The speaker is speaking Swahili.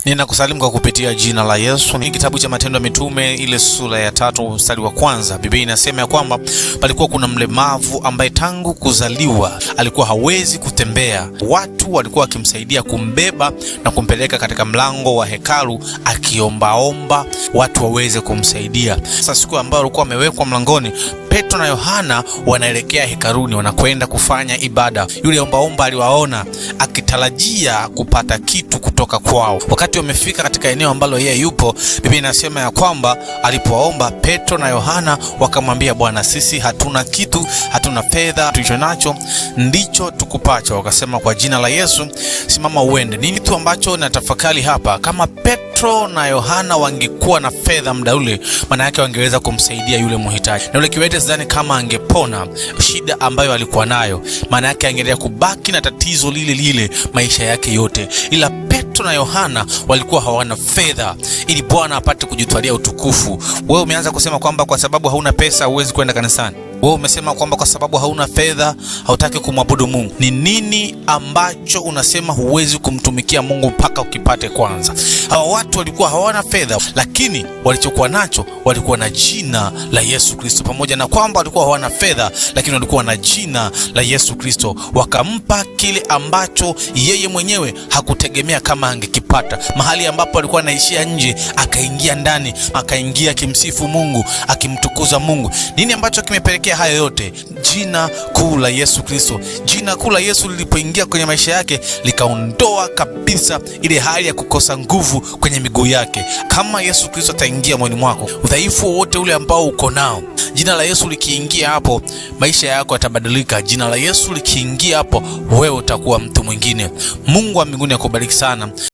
Ninakusalimu kwa kupitia jina la Yesu. Ni kitabu cha Matendo ya Mitume ile sura ya 3 mstari wa 1. Biblia inasema ya kwamba palikuwa kuna mlemavu ambaye tangu kuzaliwa alikuwa hawezi kutembea. Watu walikuwa wakimsaidia kumbeba na kumpeleka katika mlango wa hekalu akiombaomba watu waweze kumsaidia. Sasa siku ambayo alikuwa amewekwa mlangoni, Petro na Yohana wanaelekea hekaluni, wanakwenda kufanya ibada. Yule ombaomba aliwaona akitarajia kupata kitu kutoka kwao. Wakati wamefika katika eneo ambalo yeye yupo, Biblia inasema ya kwamba alipoomba, Petro na Yohana wakamwambia, Bwana, sisi hatuna kitu, hatuna fedha, tulicho nacho ndicho tukupacho. Wakasema, kwa jina la Yesu simama uende. Nini tu ambacho natafakari hapa, kama Petro na Yohana wangekuwa na fedha muda ule, maana yake wangeweza kumsaidia yule mhitaji. Na yule kiwete sidhani kama angepona shida ambayo alikuwa nayo, maana yake angeendelea kubaki na tatizo lile lile maisha yake yote. Ila Petro na Yohana walikuwa hawana fedha ili Bwana apate kujitwalia utukufu. Wewe umeanza kusema kwamba kwa sababu hauna pesa huwezi kwenda kanisani. Wewe umesema kwamba kwa sababu hauna fedha hautaki kumwabudu Mungu. Ni nini ambacho unasema huwezi kumtumikia Mungu mpaka ukipate kwanza? Hawa watu walikuwa hawana fedha, lakini walichokuwa nacho walikuwa na jina la Yesu Kristo. Pamoja na kwamba walikuwa hawana fedha, lakini walikuwa na jina la Yesu Kristo. Wakampa kile ambacho yeye mwenyewe hakutegemea kama angekipata. Mahali ambapo alikuwa anaishia nje, akaingia ndani, akaingia kimsifu Mungu, akimtukuza Mungu. Nini ambacho kimepelekea hayo yote? Jina kuu la Yesu Kristo. Jina kuu la Yesu lilipoingia kwenye maisha yake, likaondoa kabisa ile hali ya kukosa nguvu kwenye miguu yake. Kama Yesu Kristo ataingia moyoni mwako, udhaifu wote ule ambao uko nao, jina la Yesu likiingia hapo, maisha yako yatabadilika. Jina la Yesu likiingia hapo, wewe utakuwa mtu mwingine. Mungu wa mbinguni akubariki sana.